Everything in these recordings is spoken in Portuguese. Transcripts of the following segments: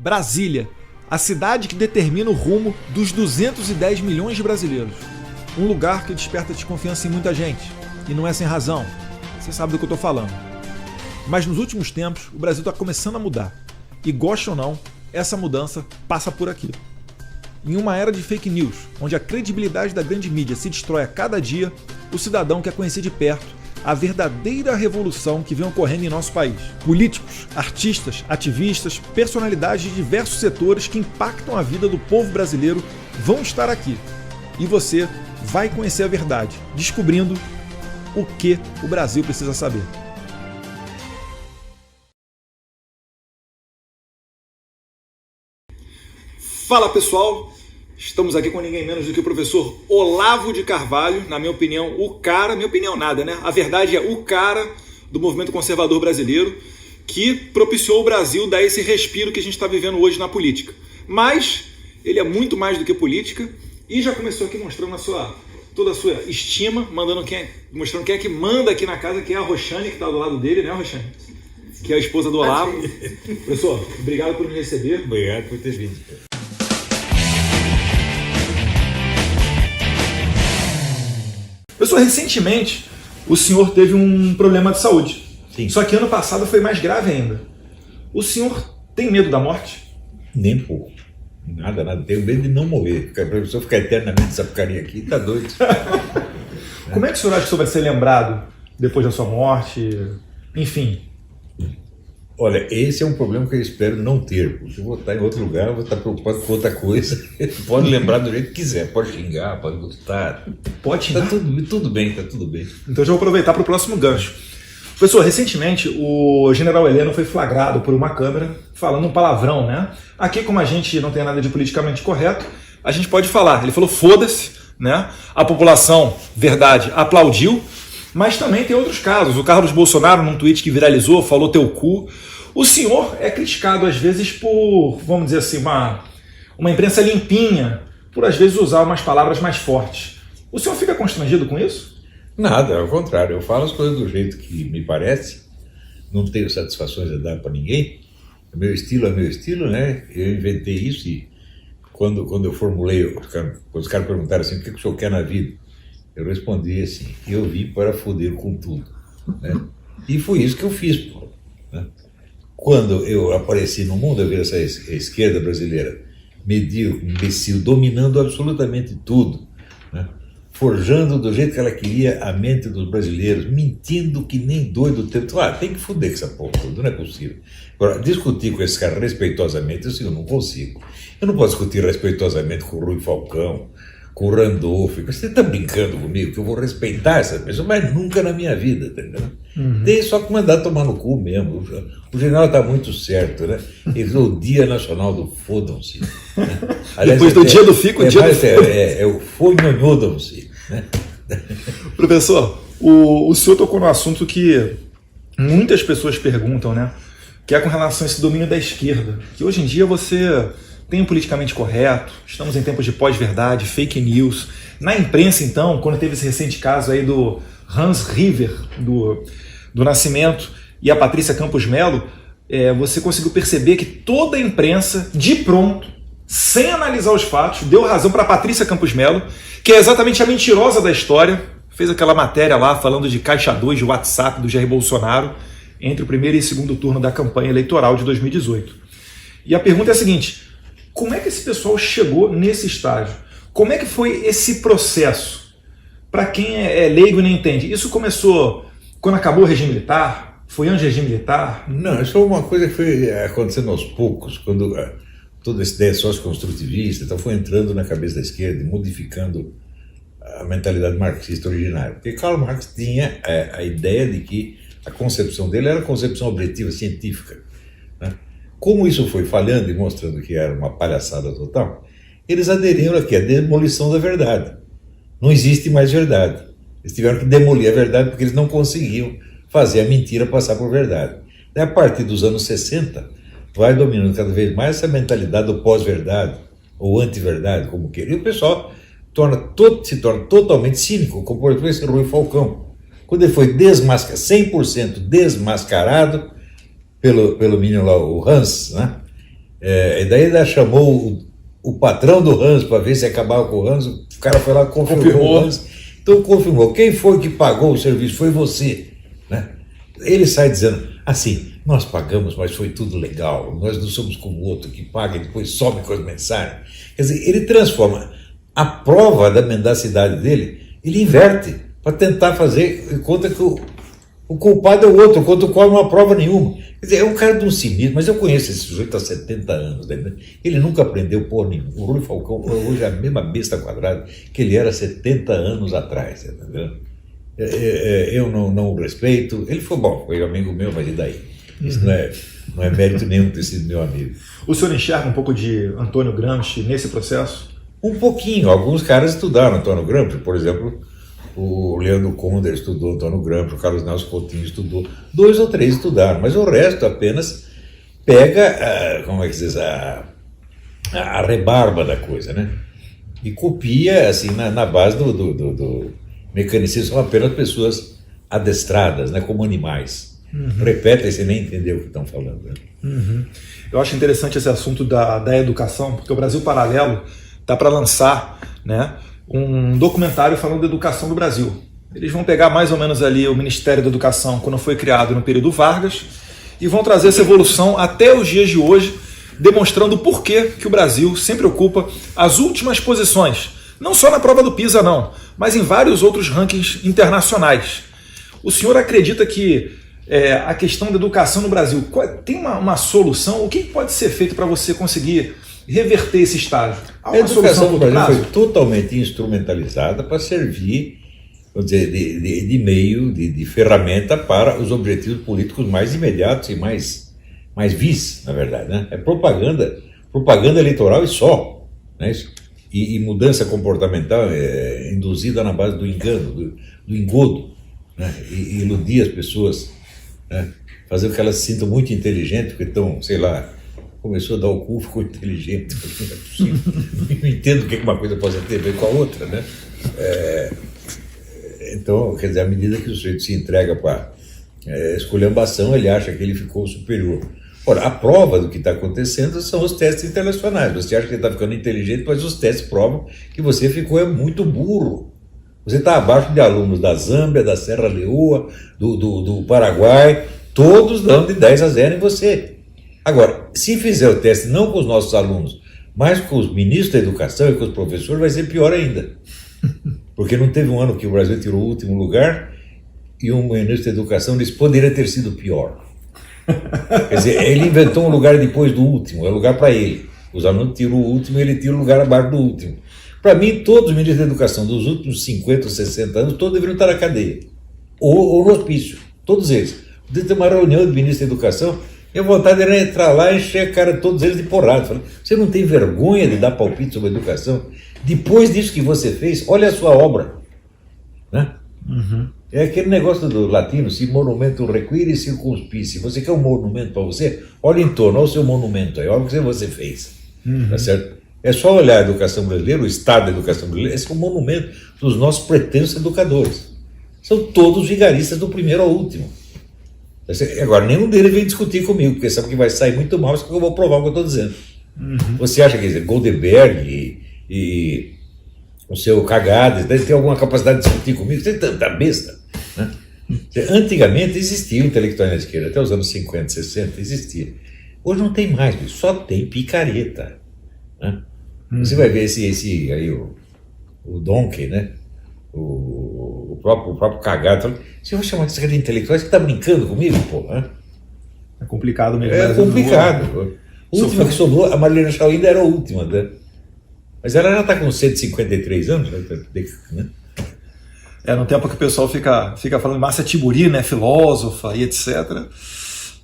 Brasília, a cidade que determina o rumo dos 210 milhões de brasileiros. Um lugar que desperta desconfiança em muita gente, e não é sem razão. Você sabe do que eu estou falando. Mas nos últimos tempos, o Brasil está começando a mudar. E goste ou não, essa mudança passa por aqui. Em uma era de fake news, onde a credibilidade da grande mídia se destrói a cada dia, o cidadão quer conhecer de perto a verdadeira revolução que vem ocorrendo em nosso país. Políticos, artistas, ativistas, personalidades de diversos setores que impactam a vida do povo brasileiro vão estar aqui. E você vai conhecer a verdade, descobrindo o que o Brasil precisa saber. Fala pessoal, estamos aqui com ninguém menos do que o professor Olavo de Carvalho, na minha opinião, o cara, minha opinião nada, né? A verdade é o cara do movimento conservador brasileiro que propiciou o Brasil dar esse respiro que a gente está vivendo hoje na política. Mas ele é muito mais do que política e já começou aqui mostrando toda a sua estima, mostrando quem é que manda aqui na casa, que é a Roxane, que está do lado dele, né, Roxane? Que é a esposa do Olavo. Professor, obrigado por me receber. Obrigado por ter vindo. Professor, recentemente o senhor teve um problema de saúde. Sim. Só que ano passado foi mais grave ainda. O senhor tem medo da morte? Nem pouco. Nada. Tenho medo de não morrer. A pessoa ficar eternamente essa porcaria aqui, tá doido. Como é que o senhor acha que o senhor vai ser lembrado depois da sua morte? Enfim. Olha, esse é um problema que eu espero não ter. Porque eu vou estar em outro lugar, eu vou estar preocupado com outra coisa. Pode lembrar do jeito que quiser, pode xingar, pode gostar. Pode xingar? Tá tudo bem. Então já vou aproveitar para o próximo gancho. Professor, recentemente o general Heleno foi flagrado por uma câmera falando um palavrão, né? Aqui, como a gente não tem nada de politicamente correto, a gente pode falar. Ele falou foda-se, né? A população, verdade, aplaudiu. Mas também tem outros casos. O Carlos Bolsonaro, num tweet que viralizou, falou teu cu. O senhor é criticado às vezes por, vamos dizer assim, uma imprensa limpinha, por às vezes usar umas palavras mais fortes. O senhor fica constrangido com isso? Nada, ao contrário. Eu falo as coisas do jeito que me parece. Não tenho satisfações a dar para ninguém. O meu estilo é meu estilo, né? Eu inventei isso e quando eu formulei, quando os caras perguntaram assim, o que o senhor quer na vida? Eu respondi assim, eu vim para foder com tudo, né? E foi isso que eu fiz, pô, né? Quando eu apareci no mundo, eu vi essa esquerda brasileira medíocre, imbecil, dominando absolutamente tudo, né? Forjando do jeito que ela queria a mente dos brasileiros, mentindo que nem doido o tempo. Tem que foder com essa porra toda, não é possível. Agora, discutir com esses caras respeitosamente, eu não consigo. Eu não posso discutir respeitosamente com o Rui Falcão, com o Randolph. Você está brincando comigo que eu vou respeitar essa pessoa, mas nunca na minha vida, tá entendendo? Tem só que mandar tomar no cu mesmo. O general está muito certo, né? Ele falou o Dia Nacional do Fodam-se. Né? Aliás, depois do dia do fico, o dia do foda. É o Fonhonhodam-se, né? Professor, o senhor tocou no assunto que muitas pessoas perguntam, né? Que é com relação a esse domínio da esquerda. Que hoje em dia você tem o politicamente correto, estamos em tempos de pós-verdade, fake news. Na imprensa, então, quando teve esse recente caso aí do Hans River, do Nascimento, e a Patrícia Campos Melo, você conseguiu perceber que toda a imprensa, de pronto, sem analisar os fatos, deu razão para a Patrícia Campos Melo, que é exatamente a mentirosa da história, fez aquela matéria lá falando de caixa 2 de WhatsApp do Jair Bolsonaro entre o primeiro e segundo turno da campanha eleitoral de 2018. E a pergunta é a seguinte: como é que esse pessoal chegou nesse estágio? Como é que foi esse processo? Para quem é leigo e não entende, isso começou quando acabou o regime militar? Foi antes do regime militar? Não, isso foi uma coisa que foi acontecendo aos poucos, quando toda essa ideia socioconstrutivista então, foi entrando na cabeça da esquerda e modificando a mentalidade marxista originária. Porque Karl Marx tinha a ideia de que a concepção dele era a concepção objetiva científica, né? Como isso foi falhando e mostrando que era uma palhaçada total, eles aderiram aqui à demolição da verdade. Não existe mais verdade. Eles tiveram que demolir a verdade porque eles não conseguiam fazer a mentira passar por verdade. Daí, a partir dos anos 60, vai dominando cada vez mais essa mentalidade do pós-verdade, ou anti-verdade, como queira. E o pessoal se torna totalmente cínico, como por exemplo esse Rui Falcão. Quando ele foi 100% desmascarado pelo menino lá, o Hans, né? E daí ainda chamou o patrão do Hans para ver se acabava com o Hans. O cara foi lá e confirmou o Hans. Então confirmou. Quem foi que pagou o serviço? Foi você. Né? Ele sai dizendo assim, nós pagamos, mas foi tudo legal. Nós não somos como o outro que paga e depois sobe com as mensagens. Quer dizer, ele transforma a prova da mendacidade dele, ele inverte para tentar fazer conta que o culpado é o outro, contra o qual não há prova nenhuma. Quer dizer, é um cara de um cinismo, mas eu conheço esse sujeito há 70 anos. Né? Ele nunca aprendeu porra nenhuma. O Rui Falcão hoje é a mesma besta quadrada que ele era 70 anos atrás. Entendeu? Eu não o respeito. Ele foi bom, foi amigo meu, mas e daí? Isso não é mérito nenhum ter sido meu amigo. O senhor enxerga um pouco de Antônio Gramsci nesse processo? Um pouquinho. Alguns caras estudaram Antônio Gramsci, por exemplo, o Leandro Conder estudou Antônio Gramsci, o Carlos Nelson Coutinho estudou. 2 ou 3 estudaram, mas o resto apenas pega, como é que se diz, a rebarba da coisa, né? E copia, assim, na base do mecanicismo. São apenas pessoas adestradas, né? Como animais. Repetem sem nem entender o que estão falando. Né? Eu acho interessante esse assunto da educação, porque o Brasil Paralelo está para lançar, né, um documentário falando da educação do Brasil. Eles vão pegar mais ou menos ali o Ministério da Educação quando foi criado no período Vargas e vão trazer essa evolução até os dias de hoje, demonstrando o porquê que o Brasil sempre ocupa as últimas posições, não só na prova do PISA não, mas em vários outros rankings internacionais. O senhor acredita que a questão da educação no Brasil tem uma solução? O que pode ser feito para você conseguir reverter esse estágio? A educação no Brasil foi totalmente instrumentalizada para servir, vamos dizer, de meio, de ferramenta para os objetivos políticos mais imediatos e mais vis, na verdade. Né? É propaganda eleitoral e só. Né? E mudança comportamental induzida na base do engano, do engodo, né? E iludir as pessoas, né? Fazer com que elas se sintam muito inteligentes, porque estão, sei lá, começou a dar o cu, ficou inteligente. Não é possível. Não entendo o que uma coisa pode ter a ver com a outra, né? Então, quer dizer, à medida que o sujeito se entrega para esculhambação, ele acha que ele ficou superior. Ora, a prova do que está acontecendo são os testes internacionais. Você acha que ele está ficando inteligente, mas os testes provam que você ficou muito burro. Você está abaixo de alunos da Zâmbia, da Serra Leoa, do Paraguai, todos dando de 10-0 em você. Agora, se fizer o teste não com os nossos alunos, mas com os ministros da educação e com os professores, vai ser pior ainda. Porque não teve um ano que o Brasil tirou o último lugar e um ministro da educação disse que poderia ter sido pior. Quer dizer, ele inventou um lugar depois do último, é lugar para ele. Os alunos tiram o último e ele tira o lugar abaixo do último. Para mim, todos os ministros da educação dos últimos 50 ou 60 anos, todos deveriam estar na cadeia. Ou no hospício, todos eles. Podia ter uma reunião de ministros da educação, e a vontade era entrar lá e encher a cara de todos eles de porrada. Falei, você não tem vergonha de dar palpite sobre a educação? Depois disso que você fez, olha a sua obra. Né? É aquele negócio do latino, se monumento require circunspice. Você quer um monumento para você? Olha em torno, olha o seu monumento aí, olha o que você fez. Tá certo? É só olhar a educação brasileira, o estado da educação brasileira, esse é um monumento dos nossos pretensos educadores. São todos vigaristas do primeiro ao último. Agora, nenhum deles vem discutir comigo, porque sabe que vai sair muito mal, isso que eu vou provar o que eu estou dizendo. Você acha que Goldenberg e o seu Cagades deve ter alguma capacidade de discutir comigo? Você é tanta besta. Né? Antigamente existia o intelectual na esquerda, até os anos 50, 60 existia. Hoje não tem mais, só tem picareta. Né? Você vai ver esse aí, o Donkey, né? O próprio Cagado. Você vai chamar de intelectual? Você está brincando comigo, pô? Né? É complicado mesmo. É complicado. O último que sobrou, a Marilena Chau ainda era a última, né? Mas ela já está com 153 anos, né? No tempo que o pessoal fica falando Márcia Tiburi, né, filósofa e etc.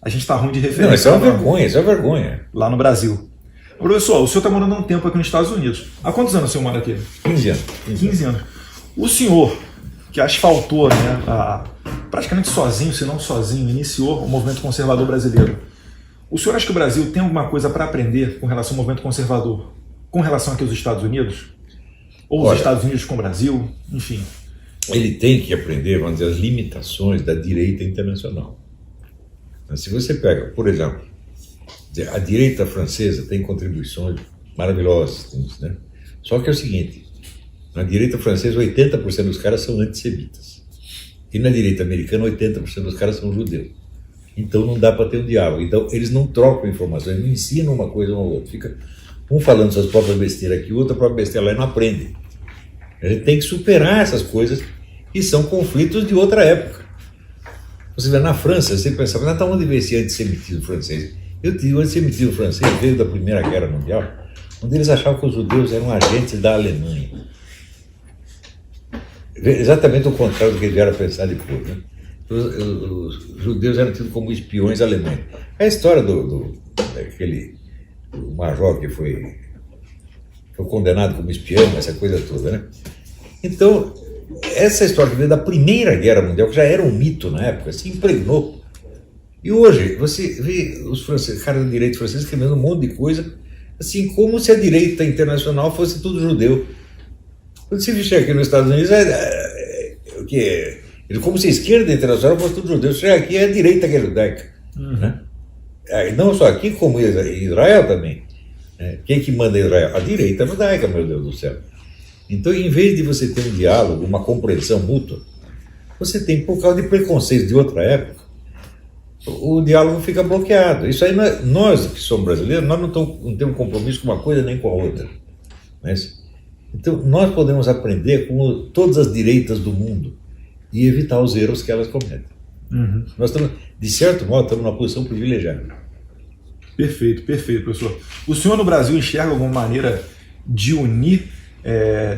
A gente está ruim de referência. Não, isso é uma vergonha, isso é uma vergonha. Lá no Brasil. Professor, o senhor está morando há um tempo aqui nos Estados Unidos. Há quantos anos o senhor mora aqui? 15 anos. 15 anos. O senhor, que asfaltou, né, praticamente sozinho, se não sozinho, iniciou o movimento conservador brasileiro. O senhor acha que o Brasil tem alguma coisa para aprender com relação ao movimento conservador, com relação aqui aos Estados Unidos? Ou os Estados Unidos com o Brasil? Enfim. Ele tem que aprender, vamos dizer, as limitações da direita internacional. Se você pega, por exemplo, A direita francesa tem contribuições maravilhosas, né? Só que é o seguinte, na direita francesa 80% dos caras são antissemitas. E na direita americana 80% dos caras são judeus. Então não dá para ter um diálogo. Então eles não trocam informações, não ensinam uma coisa ou outra. Fica um falando suas próprias besteiras aqui, o outro a própria besteira lá e não aprende. A gente tem que superar essas coisas que são conflitos de outra época. Você vê, na França, você pensava, mas onde veio esse antissemitismo francês? Eu digo, o antissemitismo francês veio da Primeira Guerra Mundial, onde eles achavam que os judeus eram agentes da Alemanha. Exatamente o contrário do que eles vieram a pensar depois, né? Os judeus eram tidos como espiões alemães. É a história daquele major que foi condenado como espião, essa coisa toda, né? Então, essa história que veio da Primeira Guerra Mundial, que já era um mito na época, se impregnou. E hoje, você vê os franceses, caras da direita francesa escrevendo um monte de coisa, assim, como se a direita internacional fosse tudo judeu. Quando você chega aqui nos Estados Unidos, como se a esquerda internacional fosse tudo judeu. Chega aqui, é a direita que é judaica. Né? Não só aqui, como Israel também. Quem que manda em Israel? A direita judaica, meu Deus do céu. Então, em vez de você ter um diálogo, uma compreensão mútua, você tem, por causa de preconceitos de outra época, o diálogo fica bloqueado. Isso aí, nós que somos brasileiros, nós não temos compromisso com uma coisa nem com a outra. Então, nós podemos aprender com todas as direitas do mundo e evitar os erros que elas cometem. Nós estamos, de certo modo, estamos numa posição privilegiada. Perfeito, professor. O senhor no Brasil enxerga alguma maneira de unir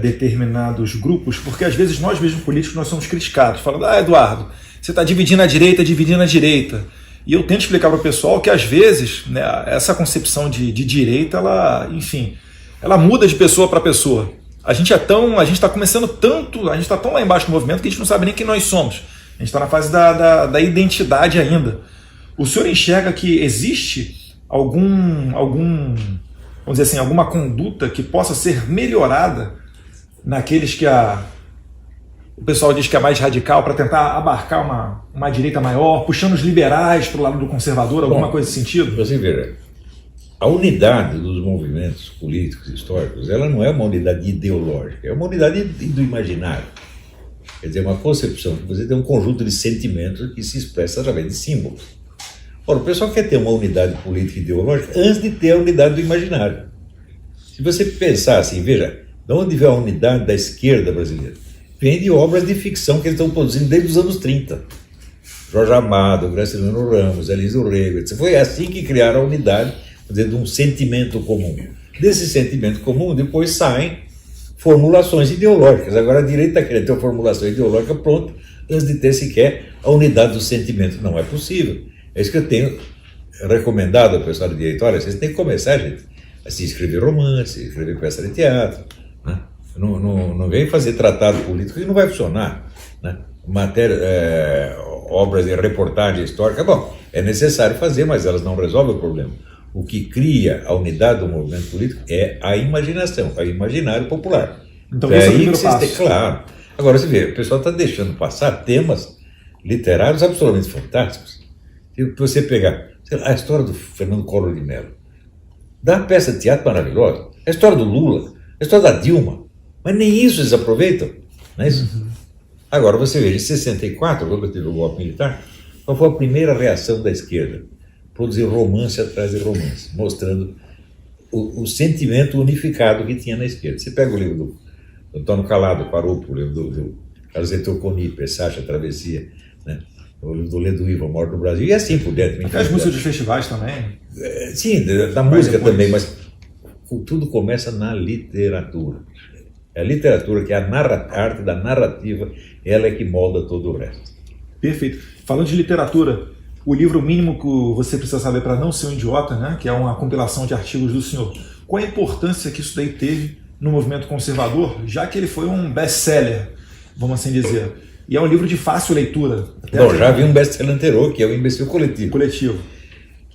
determinados grupos? Porque às vezes nós mesmos políticos nós somos criticados, falando, Eduardo, você está dividindo a direita. E eu tento explicar para o pessoal que às vezes, né, essa concepção de direita, ela muda de pessoa para pessoa. A gente está começando tanto, a gente está tão lá embaixo no movimento que a gente não sabe nem quem nós somos. A gente está na fase da identidade ainda. O senhor enxerga que existe vamos dizer assim, alguma conduta que possa ser melhorada naqueles que o pessoal diz que é mais radical, para tentar abarcar uma direita maior, puxando os liberais para o lado do conservador, alguma coisa nesse sentido? Você veja, a unidade dos movimentos políticos e históricos, ela não é uma unidade ideológica, é uma unidade do imaginário. Quer dizer, uma concepção que você tem um conjunto de sentimentos que se expressa através de símbolos. Ora, o pessoal quer ter uma unidade política e ideológica antes de ter a unidade do imaginário. Se você pensar assim, veja, de onde vem a unidade da esquerda brasileira? Vem de obras de ficção que eles estão produzindo desde os anos 30. Jorge Amado, Graciliano Ramos, Elísio Rego, etc. Foi assim que criaram a unidade, dizer, de um sentimento comum. Desse sentimento comum, depois saem formulações ideológicas. Agora a direita está querendo ter uma formulação ideológica pronta antes de ter sequer a unidade do sentimento. Não é possível. É isso que eu tenho recomendado ao pessoal da direita. Olha, vocês têm que começar, gente, a se escrever romance, escrever peça de teatro. Né? Não vem fazer tratado político que não vai funcionar. Né? Obras de reportagem histórica, bom, é necessário fazer, mas elas não resolvem o problema. O que cria a unidade do movimento político é a imaginação, o imaginário popular. Então, esse é o primeiro passo. Claro. Agora, você vê, o pessoal está deixando passar temas literários absolutamente fantásticos. Se você pegar, sei lá, a história do Fernando Collor de Mello, dá uma peça de teatro maravilhosa, a história do Lula, a história da Dilma, mas nem isso eles aproveitam, não é isso? Agora, você vê, em 64, quando teve o golpe militar, qual foi a primeira reação da esquerda? Produzir romance atrás de romance, mostrando o sentimento unificado que tinha na esquerda. Você pega o livro do Antônio Calado, Parupo, o livro do Carlos Heitor Conipe, Sacha, Travessia, né? O livro do Ledo Ivo, A Morte do Brasil, e assim por dentro. Até as músicas dos festivais também. Sim, da música também, mas tudo começa na literatura. É a literatura, que é a arte da narrativa, ela é que molda todo o resto. Perfeito. Falando de literatura, o livro mínimo que você precisa saber para não ser um idiota, né, que é uma compilação de artigos do senhor, qual a importância que isso daí teve no movimento conservador, já que ele foi um best-seller, vamos assim dizer, e é um livro de fácil leitura. Bom, já vi um best-seller anterior, que é o Imbecil Coletivo.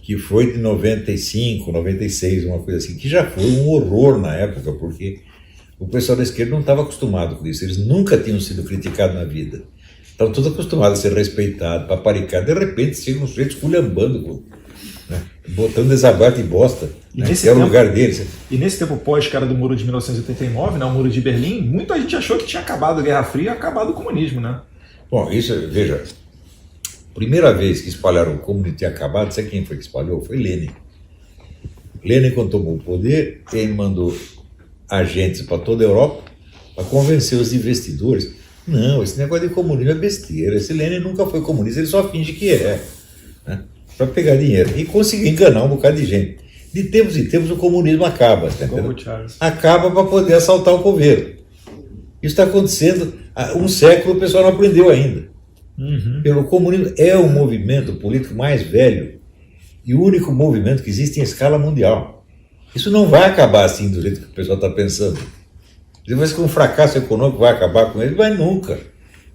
Que foi de 95, 96, uma coisa assim, que já foi um horror na época, porque o pessoal da esquerda não estava acostumado com isso, eles nunca tinham sido criticados na vida. Estavam todos acostumados a ser respeitados, paparicados, de repente chega um sujeito esculhambando né? Botando desabate e bosta, E né? nesse Que era o tempo- lugar deles. E nesse tempo pós-queda do Muro de 1989, né, o Muro de Berlim, muita gente achou que tinha acabado a Guerra Fria e acabado o comunismo, né? Bom, isso, veja, primeira vez que espalharam o comunismo tinha acabado, sabe quem foi que espalhou? Foi Lenin. Lenin, quando tomou o poder, ele mandou agentes para toda a Europa para convencer os investidores. Não, esse negócio de comunismo é besteira. Esse Lenin nunca foi comunista, ele só finge que é, né? Para pegar dinheiro. E conseguiu enganar um bocado de gente. De tempos em tempos o comunismo acaba, tá Como entendendo? o Charles. Acaba para poder assaltar o governo. Isso está acontecendo há um século, o pessoal não aprendeu ainda. Pelo comunismo é o movimento político mais velho e o único movimento que existe em escala mundial. Isso não vai acabar assim do jeito que o pessoal está pensando. Depois que um fracasso econômico vai acabar com ele, vai nunca.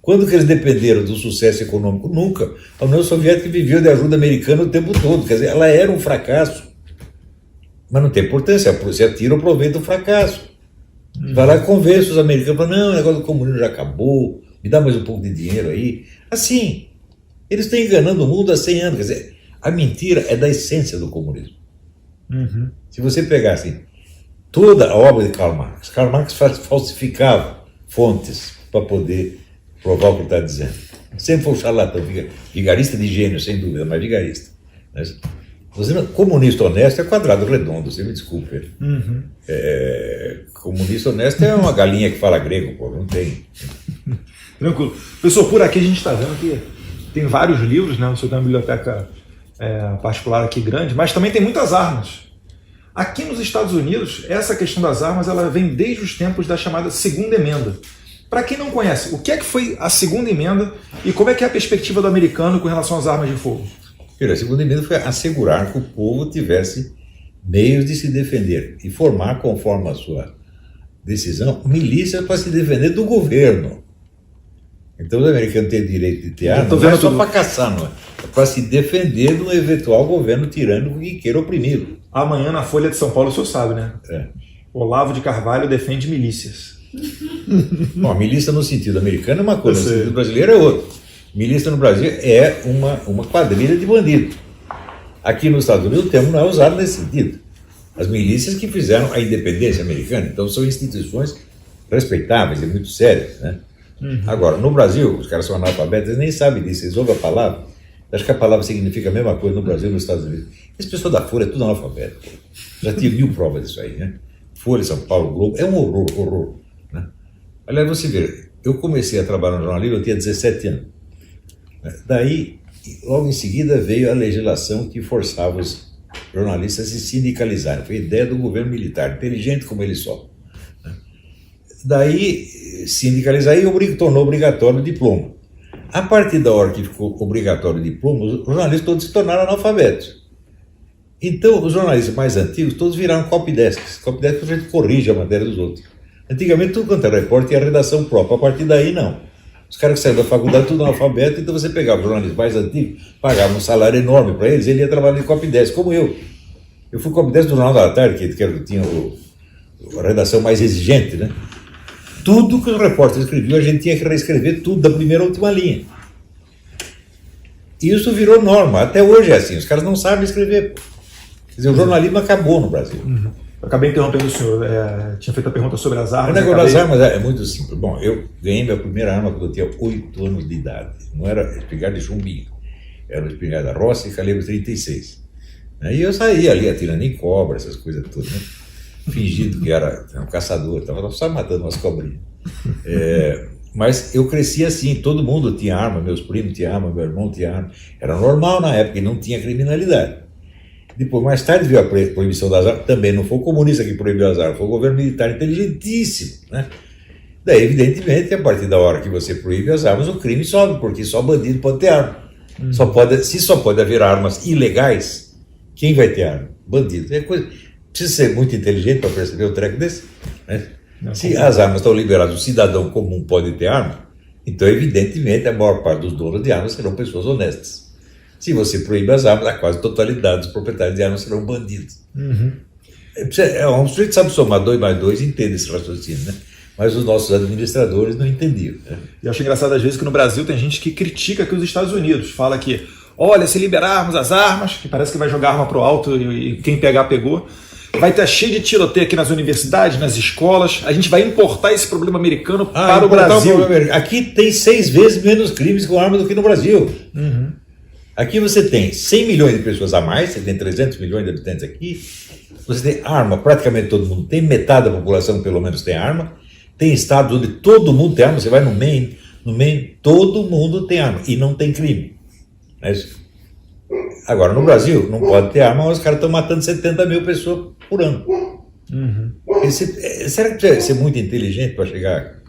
Quando que eles dependeram do sucesso econômico? Nunca. A União Soviética viveu de ajuda americana o tempo todo. Quer dizer, ela era um fracasso. Mas não tem importância, você atira o proveito do fracasso. Vai lá e convence os americanos, fala, não, o negócio do comunismo já acabou, me dá mais um pouco de dinheiro aí. Assim, eles estão enganando o mundo há 100 anos. Quer dizer, a mentira é da essência do comunismo. Se você pegar assim, toda a obra de Karl Marx falsificava fontes para poder provar o que está dizendo. Sempre foi um charlatão, vigarista de gênio, sem dúvida, mas vigarista. Você não, comunista honesto é quadrado redondo, você me desculpe. Comunista honesto é uma galinha que fala grego, pô, não tem. Tranquilo. Pessoal, por aqui a gente está vendo que tem vários livros, né? O senhor tem uma biblioteca particular aqui grande, mas também tem muitas armas. Aqui nos Estados Unidos, essa questão das armas ela vem desde os tempos da chamada Segunda Emenda. Para quem não conhece, o que é que foi a Segunda Emenda e como é que é a perspectiva do americano com relação às armas de fogo? A segunda emenda foi assegurar que o povo tivesse meios de se defender e formar, conforme a sua decisão, milícias para se defender do governo. Então os americanos têm direito de ter armas, não é só para caçar, não é? É para se defender de um eventual governo tirânico que queira oprimi-lo. Amanhã na Folha de São Paulo, o senhor sabe, né? É. Olavo de Carvalho defende milícias. Bom, a milícia no sentido americano é uma coisa, no sentido brasileiro é outra. Milícia no Brasil é uma quadrilha de bandidos. Aqui nos Estados Unidos o termo não é usado nesse sentido. As milícias que fizeram a independência americana, então são instituições respeitáveis e muito sérias, né? Agora, no Brasil, os caras são analfabetos, eles nem sabem disso, eles ouvem a palavra, acho que a palavra significa a mesma coisa no Brasil e nos Estados Unidos. Esse pessoal da Folha é tudo analfabeto. Já tive 1000 provas disso aí, né? Folha, São Paulo, Globo, é um horror, né? Aliás, você vê, eu comecei a trabalhar no jornalismo, eu tinha 17 anos. Daí, logo em seguida, veio a legislação que forçava os jornalistas a se sindicalizarem. Foi a ideia do governo militar, inteligente como ele só. Daí, sindicalizar e tornou obrigatório o diploma. A partir da hora que ficou obrigatório o diploma, os jornalistas todos se tornaram analfabetos. Então, os jornalistas mais antigos todos viraram copydesks. Copydesk a gente corrige a matéria dos outros. Antigamente, tudo quanto era repórter tinha redação própria. A partir daí, não. Os caras que saíram da faculdade tudo analfabeto, então você pegava os jornalistas mais antigos, pagava um salário enorme para eles, ele ia trabalhar em copydesk, como eu. Eu fui copydesk do Jornal da Tarde, que tinha a redação mais exigente, né? Tudo que os repórteres escreviam, a gente tinha que reescrever tudo da primeira à última linha. E isso virou norma, até hoje é assim, os caras não sabem escrever. Quer dizer, o jornalismo acabou no Brasil. Eu acabei interrompendo o senhor, tinha feito a pergunta sobre as armas. O negócio das armas é muito simples. Bom, eu ganhei minha primeira arma quando eu tinha 8 anos de idade. Não era espingarda de chumbinho, era uma espingarda Rossi, calibre 36. Aí eu saía ali atirando em cobra, essas coisas todas, né? Fingindo que era um caçador, estava só matando umas cobrinhas. Mas eu cresci assim, todo mundo tinha arma, meus primos tinham arma, meu irmão tinha arma. Era normal na época e não tinha criminalidade. Depois, mais tarde, veio a proibição das armas. Também não foi o comunista que proibiu as armas, foi o governo militar inteligentíssimo, né? Daí, evidentemente, a partir da hora que você proíbe as armas, o crime sobe, porque só bandido pode ter arma. Se só pode haver armas ilegais, quem vai ter arma? Bandido. Precisa ser muito inteligente para perceber um treco desse, né? Se as armas estão liberadas, o cidadão comum pode ter arma, então, evidentemente, a maior parte dos donos de armas serão pessoas honestas. Se você proíbe as armas, a quase totalidade dos proprietários de armas serão bandidos. Um sujeito sabe somar 2 mais 2 e entende esse raciocínio, né? Mas os nossos administradores não entendiam, né? E eu acho engraçado às vezes que no Brasil tem gente que critica aqui os Estados Unidos, fala que olha, se liberarmos as armas, que parece que vai jogar arma pro alto e quem pegar, pegou. Vai estar cheio de tiroteio aqui nas universidades, nas escolas. A gente vai importar esse problema americano para o Brasil. Aqui tem 6 vezes menos crimes com arma do que no Brasil. Uhum. Aqui você tem 100 milhões de pessoas a mais, você tem 300 milhões de habitantes aqui. Você tem arma, praticamente todo mundo tem, metade da população pelo menos tem arma. Tem estados onde todo mundo tem arma, você vai no Maine, todo mundo tem arma e não tem crime. É isso. Agora, no Brasil, não pode ter arma, mas os caras estão matando 70 mil pessoas por ano. Uhum. Será que precisa ser muito inteligente para chegar?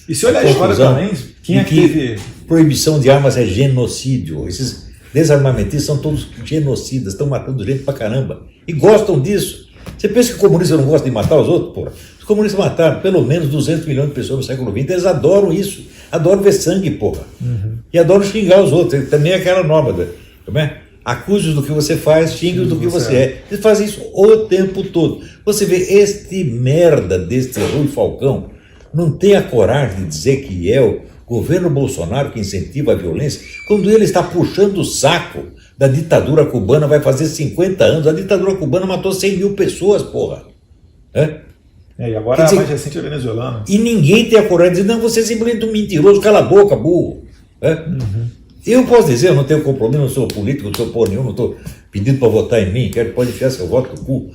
E se olhar a história também, quem é que teve... Proibição de armas é genocídio. Esses desarmamentistas são todos genocidas, estão matando gente pra caramba. E gostam disso. Você pensa que o comunista não gosta de matar os outros? Porra. Os comunistas mataram pelo menos 200 milhões de pessoas no século XX, eles adoram isso. Adoram ver sangue, porra. Uhum. E adoram xingar os outros. Também é aquela norma. Como é? Acuse-os do que você faz, xingue-os do que você é. Eles fazem isso o tempo todo. Você vê este merda deste Rui Falcão não tem a coragem de dizer que é o governo Bolsonaro que incentiva a violência, quando ele está puxando o saco da ditadura cubana, vai fazer 50 anos. A ditadura cubana matou 100 mil pessoas, porra. E agora a mais recente é venezuelana. E ninguém tem a coragem de dizer, não, você é simplesmente um mentiroso, cala a boca, burro. Uhum. Eu posso dizer, eu não tenho compromisso, não sou político, não sou porra nenhuma, não estou pedindo para votar em mim, pode enfiar seu voto no cu.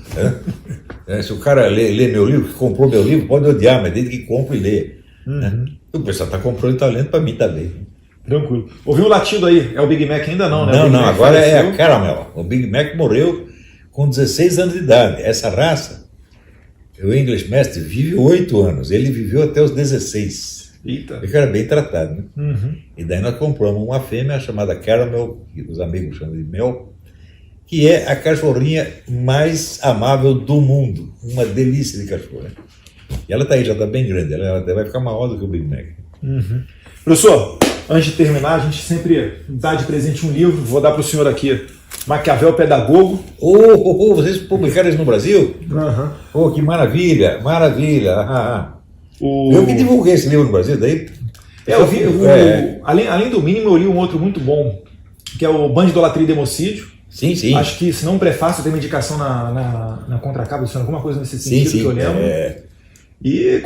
Se o cara lê meu livro, que comprou meu livro, pode odiar, mas desde que compra e lê. Uhum. O pessoal está comprando talento para mim também. Tranquilo. Ouviu um latido aí? É o Big Mac ainda não, né? Não, agora é a Caramel. O Big Mac morreu com 16 anos de idade. Essa raça, o English Mastiff, vive 8 anos. Ele viveu até os 16. Eita. Ele era bem tratado, né? Uhum. E daí nós compramos uma fêmea chamada Caramel, que os amigos chamam de Mel, que é a cachorrinha mais amável do mundo. Uma delícia de cachorro. Né? E ela tá aí, já está bem grande. Ela até vai ficar maior do que o Big Mac. Uhum. Professor, antes de terminar, a gente sempre dá de presente um livro. Vou dar para o senhor aqui, Maquiavel Pedagogo. Vocês publicaram isso no Brasil? Uhum. Que maravilha, maravilha. Eu que divulguei esse livro no Brasil, daí... Além do mínimo, eu li um outro muito bom, que é o Band de Idolatria e Democídio. Sim. Acho que, se não um prefácio, tem uma indicação na contracapa, alguma coisa nesse sentido que eu lembro. E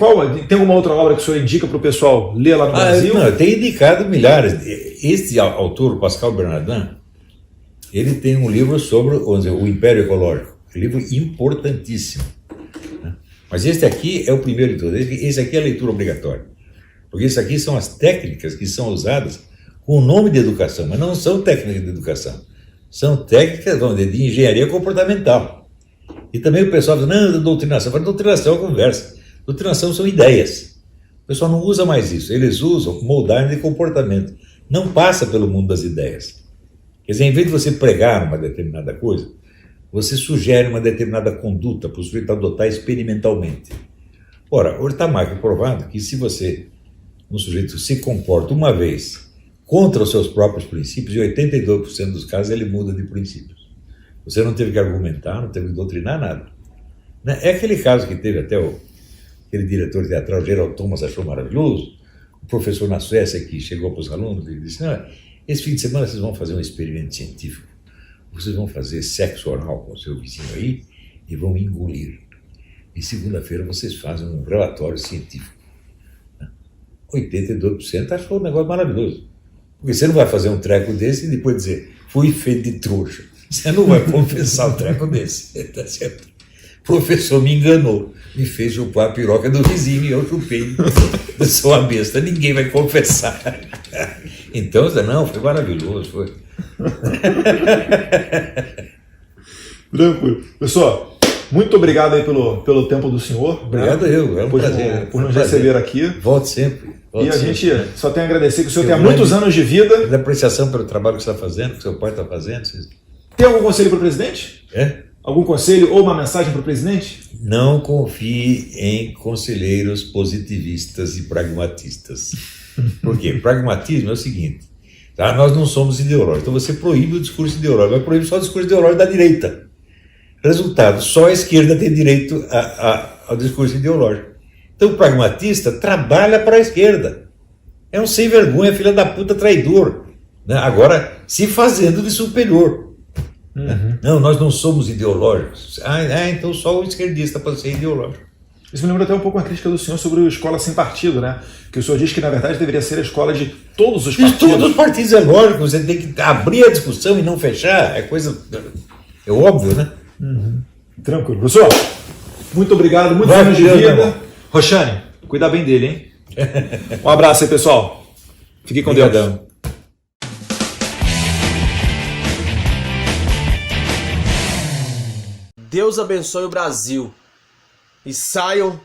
tem alguma outra obra que o senhor indica para o pessoal ler lá no Brasil? Não, eu tenho indicado milhares. Este autor, o Pascal Bernardin, ele tem um livro sobre o Império Ecológico. Um livro importantíssimo. Mas este aqui é o primeiro de todos. Esse aqui é a leitura obrigatória. Porque isso aqui são as técnicas que são usadas com o nome de educação, mas não são técnicas de educação. São técnicas de engenharia comportamental. E também o pessoal diz, não, doutrinação. Mas doutrinação é conversa. Doutrinação são ideias. O pessoal não usa mais isso. Eles usam moldagem de comportamento. Não passa pelo mundo das ideias. Quer dizer, em vez de você pregar uma determinada coisa, você sugere uma determinada conduta para o sujeito adotar experimentalmente. Ora, hoje está mais que provado que se um sujeito se comporta uma vez contra os seus próprios princípios, em 82% dos casos ele muda de princípios. Você não teve que argumentar, não teve que doutrinar nada. É aquele caso que teve até aquele diretor teatral, Gerald Thomas, achou maravilhoso, o professor na Suécia que chegou para os alunos e disse, esse fim de semana vocês vão fazer um experimento científico. Vocês vão fazer sexo oral com o seu vizinho aí e vão engolir. E segunda-feira vocês fazem um relatório científico. 82% achou um negócio maravilhoso. Porque você não vai fazer um treco desse e depois dizer, fui feito de trouxa. Você não vai confessar um treco desse. Tá certo? O professor me enganou, me fez chupar a piroca do vizinho e eu chupei. Eu sou uma besta, ninguém vai confessar. Então, não, foi maravilhoso, foi. Tranquilo. Pessoal, muito obrigado aí pelo tempo do senhor. Obrigado eu, é um prazer. Por nos receber aqui. Volte sempre. E a gente só tem a agradecer que o senhor tenha muitos anos de vida. De apreciação pelo trabalho que você está fazendo, que seu pai está fazendo. Tem algum conselho para o presidente? Algum conselho ou uma mensagem para o presidente? Não confie em conselheiros positivistas e pragmatistas. Por quê? Pragmatismo é o seguinte, tá? Nós não somos ideológicos, então você proíbe o discurso ideológico, vai proibir só o discurso ideológico da direita. Resultado, só a esquerda tem direito ao discurso ideológico. Então o pragmatista trabalha para a esquerda. É um sem vergonha, filha da puta, traidor. né? Agora, se fazendo de superior. Né? Não, nós não somos ideológicos. Então só o esquerdista pode ser ideológico. Isso me lembra até um pouco uma crítica do senhor sobre a escola sem partido, né? Que o senhor diz que, na verdade, deveria ser a escola de todos os De partidos. todos os partidos, é lógico, você tem que abrir a discussão e não fechar, é coisa... É óbvio, né? Tranquilo. Professor, muito obrigado, muitos Vai anos de cuidando, vida. irmão. Roxane, cuida bem dele, hein? Um abraço aí, pessoal. Fique com Deus. Obrigadão. Deus abençoe o Brasil e saiam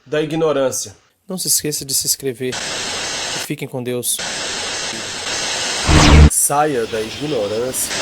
da ignorância. Não se esqueça de se inscrever e fiquem com Deus. Saia da ignorância.